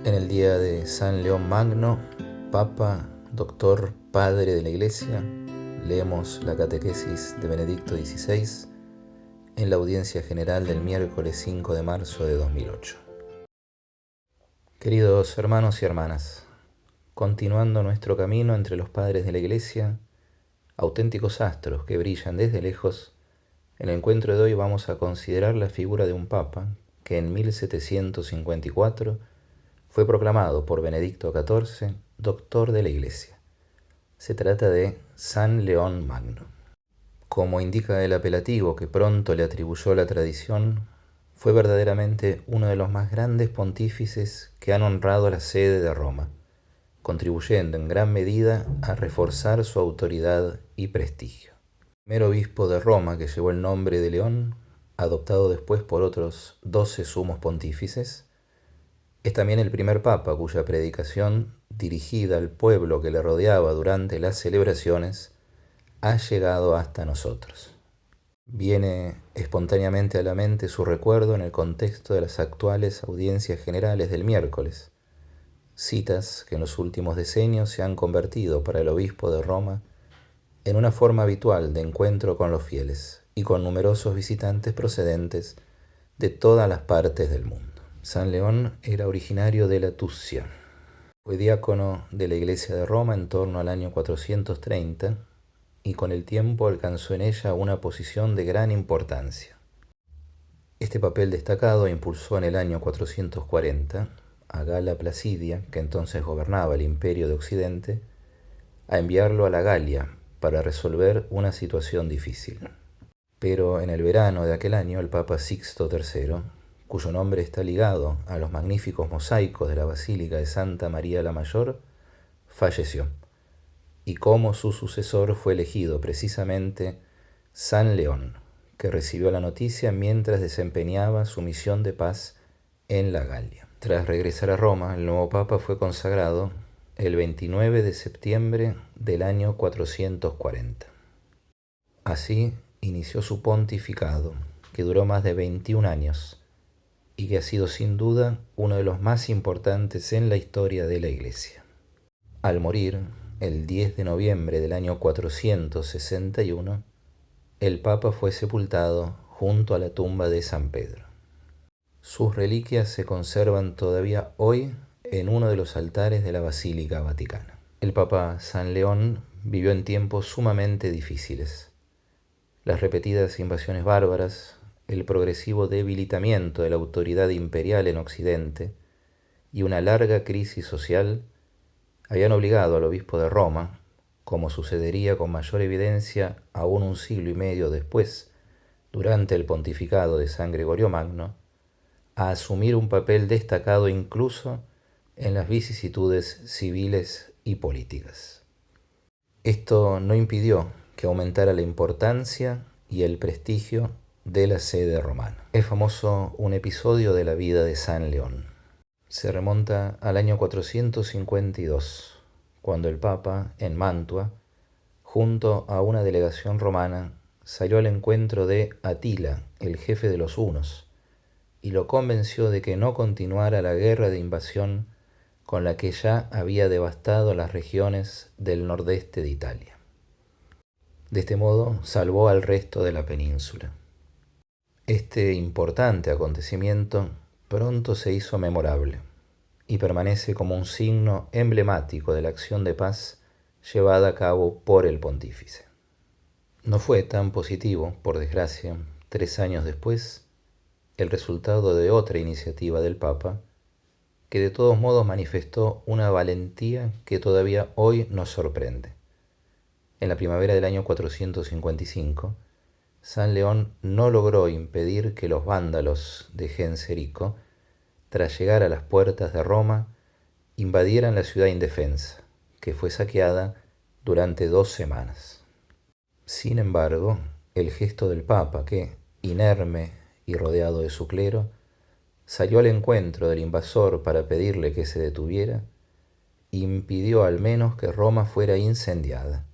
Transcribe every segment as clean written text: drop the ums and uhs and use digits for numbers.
En el día de San León Magno, Papa, Doctor, Padre de la Iglesia, leemos la catequesis de Benedicto XVI en la audiencia general del miércoles 5 de marzo de 2008. Queridos hermanos y hermanas, continuando nuestro camino entre los padres de la Iglesia, auténticos astros que brillan desde lejos, en el encuentro de hoy vamos a considerar la figura de un Papa que en 1754 fue proclamado por Benedicto XIV Doctor de la Iglesia. Se trata de San León Magno. Como indica el apelativo que pronto le atribuyó la tradición, fue verdaderamente uno de los más grandes pontífices que han honrado la sede de Roma, contribuyendo en gran medida a reforzar su autoridad y prestigio. El primer obispo de Roma que llevó el nombre de León, adoptado después por otros 12 sumos pontífices, es también el primer papa cuya predicación, dirigida al pueblo que le rodeaba durante las celebraciones, ha llegado hasta nosotros. Viene espontáneamente a la mente su recuerdo en el contexto de las actuales audiencias generales del miércoles, citas que en los últimos decenios se han convertido para el obispo de Roma en una forma habitual de encuentro con los fieles y con numerosos visitantes procedentes de todas las partes del mundo. San León era originario de la Tuscia. Fue diácono de la Iglesia de Roma en torno al año 430 y con el tiempo alcanzó en ella una posición de gran importancia. Este papel destacado impulsó en el año 440 a Gala Placidia, que entonces gobernaba el Imperio de Occidente, a enviarlo a la Galia para resolver una situación difícil. Pero en el verano de aquel año el Papa Sixto III, cuyo nombre está ligado a los magníficos mosaicos de la Basílica de Santa María la Mayor, falleció, y como su sucesor fue elegido precisamente San León, que recibió la noticia mientras desempeñaba su misión de paz en la Galia. Tras regresar a Roma, el nuevo Papa fue consagrado el 29 de septiembre del año 440. Así inició su pontificado, que duró más de 21 años, y que ha sido sin duda uno de los más importantes en la historia de la Iglesia. Al morir, el 10 de noviembre del año 461, el Papa fue sepultado junto a la tumba de San Pedro. Sus reliquias se conservan todavía hoy en uno de los altares de la Basílica Vaticana. El Papa San León vivió en tiempos sumamente difíciles. Las repetidas invasiones bárbaras, el progresivo debilitamiento de la autoridad imperial en Occidente y una larga crisis social habían obligado al obispo de Roma, como sucedería con mayor evidencia aún un siglo y medio después, durante el pontificado de San Gregorio Magno, a asumir un papel destacado incluso en las vicisitudes civiles y políticas. Esto no impidió que aumentara la importancia y el prestigio de la sede romana. Es famoso un episodio de la vida de San León. Se remonta al año 452, cuando el Papa, en Mantua, junto a una delegación romana, salió al encuentro de Atila, el jefe de los hunos, y lo convenció de que no continuara la guerra de invasión con la que ya había devastado las regiones del nordeste de Italia. De este modo salvó al resto de la península. Este importante acontecimiento pronto se hizo memorable y permanece como un signo emblemático de la acción de paz llevada a cabo por el pontífice. No fue tan positivo, por desgracia, 3 años después, el resultado de otra iniciativa del Papa, que de todos modos manifestó una valentía que todavía hoy nos sorprende. En la primavera del año 455, San León no logró impedir que los vándalos de Genserico, tras llegar a las puertas de Roma, invadieran la ciudad indefensa, que fue saqueada durante 2 semanas. Sin embargo, el gesto del Papa, que, inerme y rodeado de su clero, salió al encuentro del invasor para pedirle que se detuviera, impidió al menos que Roma fuera incendiada,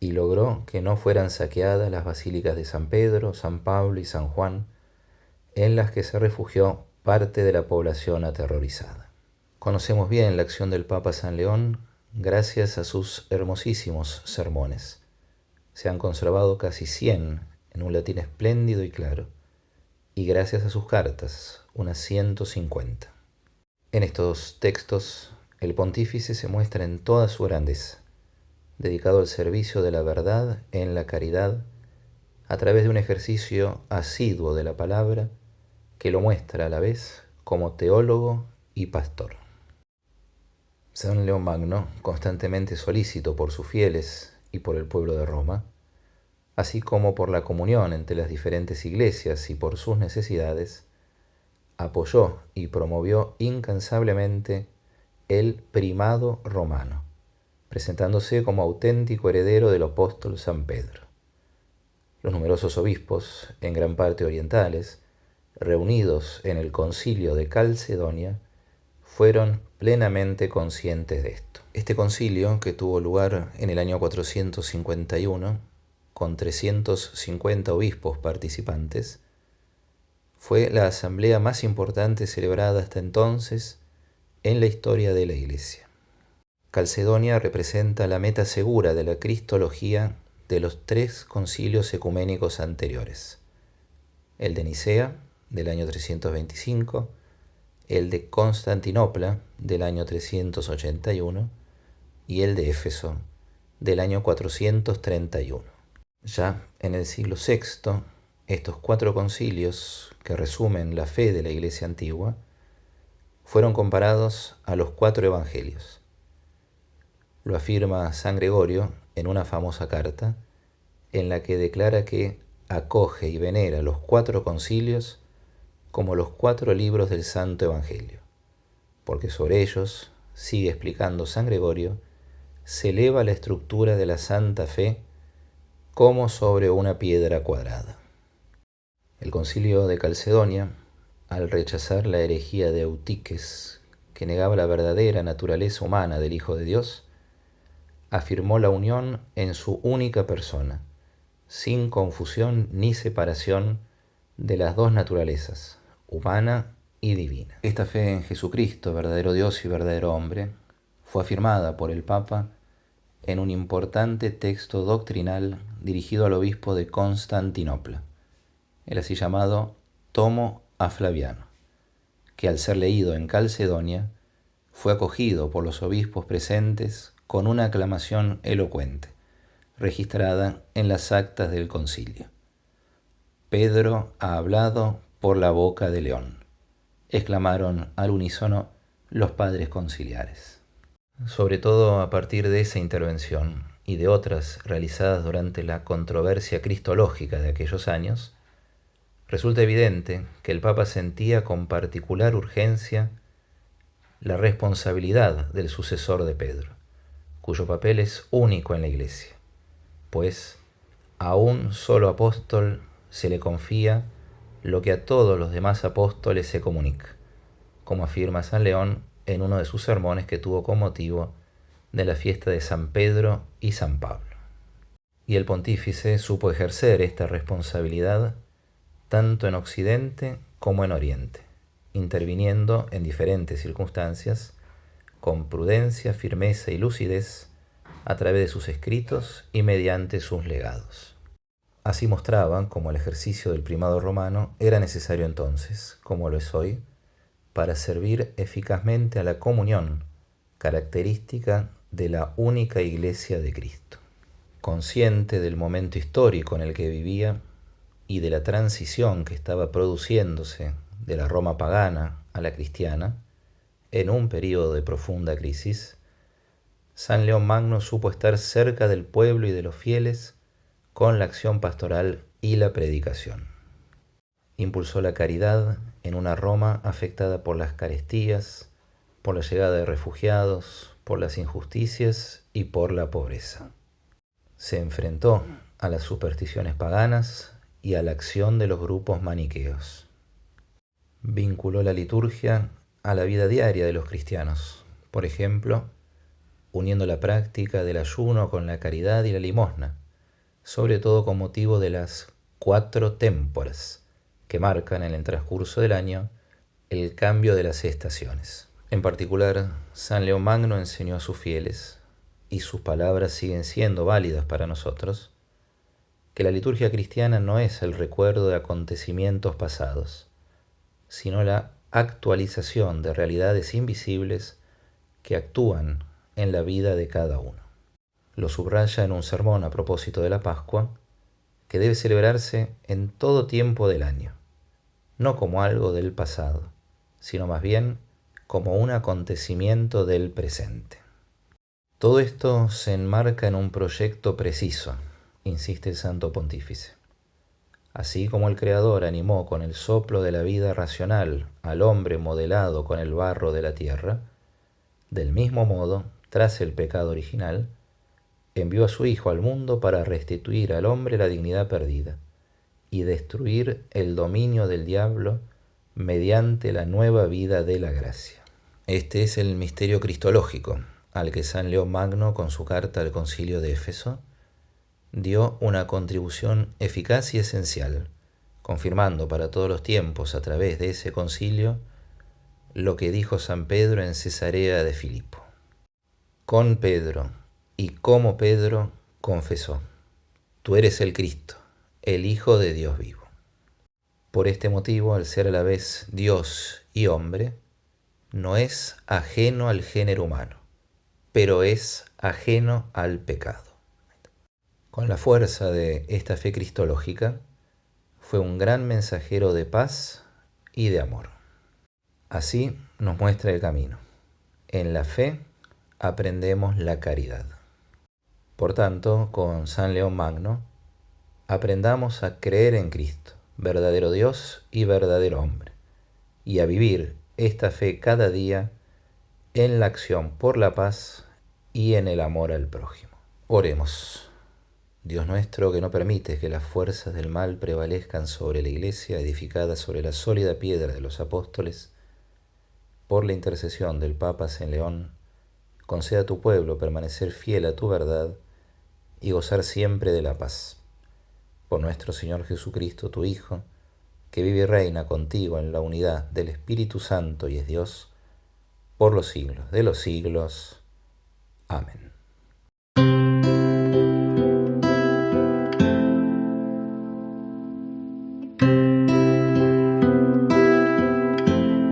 y logró que no fueran saqueadas las basílicas de San Pedro, San Pablo y San Juan, en las que se refugió parte de la población aterrorizada. Conocemos bien la acción del Papa San León gracias a sus hermosísimos sermones. Se han conservado casi 100 en un latín espléndido y claro, y gracias a sus cartas, unas 150. En estos textos, el pontífice se muestra en toda su grandeza, dedicado al servicio de la verdad en la caridad, a través de un ejercicio asiduo de la palabra que lo muestra a la vez como teólogo y pastor. San León Magno, constantemente solícito por sus fieles y por el pueblo de Roma, así como por la comunión entre las diferentes iglesias y por sus necesidades, apoyó y promovió incansablemente el primado romano, presentándose como auténtico heredero del apóstol San Pedro. Los numerosos obispos, en gran parte orientales, reunidos en el concilio de Calcedonia, fueron plenamente conscientes de esto. Este concilio, que tuvo lugar en el año 451, con 350 obispos participantes, fue la asamblea más importante celebrada hasta entonces en la historia de la Iglesia. Calcedonia representa la meta segura de la cristología de los 3 concilios ecuménicos anteriores: el de Nicea, del año 325, el de Constantinopla, del año 381, y el de Éfeso, del año 431. Ya en el siglo VI, estos 4 concilios, que resumen la fe de la Iglesia antigua, fueron comparados a los 4 evangelios. Lo afirma San Gregorio en una famosa carta en la que declara que acoge y venera los 4 concilios como los 4 libros del Santo Evangelio, porque sobre ellos, sigue explicando San Gregorio, se eleva la estructura de la Santa Fe como sobre una piedra cuadrada. El concilio de Calcedonia, al rechazar la herejía de Eutiques, que negaba la verdadera naturaleza humana del Hijo de Dios, afirmó la unión en su única persona, sin confusión ni separación de las 2 naturalezas, humana y divina. Esta fe en Jesucristo, verdadero Dios y verdadero hombre, fue afirmada por el Papa en un importante texto doctrinal dirigido al obispo de Constantinopla, el así llamado Tomo a Flaviano, que al ser leído en Calcedonia fue acogido por los obispos presentes con una aclamación elocuente, registrada en las actas del concilio. Pedro ha hablado por la boca de león, exclamaron al unísono los padres conciliares. Sobre todo a partir de esa intervención y de otras realizadas durante la controversia cristológica de aquellos años, resulta evidente que el Papa sentía con particular urgencia la responsabilidad del sucesor de Pedro, cuyo papel es único en la Iglesia, pues a un solo apóstol se le confía lo que a todos los demás apóstoles se comunica, como afirma San León en uno de sus sermones que tuvo con motivo de la fiesta de San Pedro y San Pablo. Y el pontífice supo ejercer esta responsabilidad tanto en Occidente como en Oriente, interviniendo en diferentes circunstancias con prudencia, firmeza y lucidez a través de sus escritos y mediante sus legados. Así mostraban cómo el ejercicio del primado romano era necesario entonces, como lo es hoy, para servir eficazmente a la comunión, característica de la única Iglesia de Cristo. Consciente del momento histórico en el que vivía y de la transición que estaba produciéndose de la Roma pagana a la cristiana, en un período de profunda crisis, San León Magno supo estar cerca del pueblo y de los fieles con la acción pastoral y la predicación. Impulsó la caridad en una Roma afectada por las carestías, por la llegada de refugiados, por las injusticias y por la pobreza. Se enfrentó a las supersticiones paganas y a la acción de los grupos maniqueos. Vinculó la liturgia a la vida diaria de los cristianos, por ejemplo, uniendo la práctica del ayuno con la caridad y la limosna, sobre todo con motivo de las 4 témporas que marcan en el transcurso del año el cambio de las estaciones. En particular, San León Magno enseñó a sus fieles, y sus palabras siguen siendo válidas para nosotros, que la liturgia cristiana no es el recuerdo de acontecimientos pasados, sino la actualización de realidades invisibles que actúan en la vida de cada uno. Lo subraya en un sermón a propósito de la Pascua, que debe celebrarse en todo tiempo del año, no como algo del pasado, sino más bien como un acontecimiento del presente. Todo esto se enmarca en un proyecto preciso, insiste el Santo Pontífice. Así como el Creador animó con el soplo de la vida racional al hombre modelado con el barro de la tierra, del mismo modo, tras el pecado original, envió a su Hijo al mundo para restituir al hombre la dignidad perdida y destruir el dominio del diablo mediante la nueva vida de la gracia. Este es el misterio cristológico al que San León Magno, con su carta al Concilio de Éfeso, dio una contribución eficaz y esencial, confirmando para todos los tiempos a través de ese concilio lo que dijo San Pedro en Cesarea de Filipo. Con Pedro y como Pedro confesó: tú eres el Cristo, el Hijo de Dios vivo. Por este motivo, al ser a la vez Dios y hombre, no es ajeno al género humano, pero es ajeno al pecado. Con la fuerza de esta fe cristológica, fue un gran mensajero de paz y de amor. Así nos muestra el camino. En la fe aprendemos la caridad. Por tanto, con San León Magno, aprendamos a creer en Cristo, verdadero Dios y verdadero hombre, y a vivir esta fe cada día en la acción por la paz y en el amor al prójimo. Oremos. Dios nuestro, que no permites que las fuerzas del mal prevalezcan sobre la Iglesia edificada sobre la sólida piedra de los apóstoles, por la intercesión del Papa San León, conceda a tu pueblo permanecer fiel a tu verdad y gozar siempre de la paz. Por nuestro Señor Jesucristo, tu Hijo, que vive y reina contigo en la unidad del Espíritu Santo y es Dios, por los siglos de los siglos. Amén.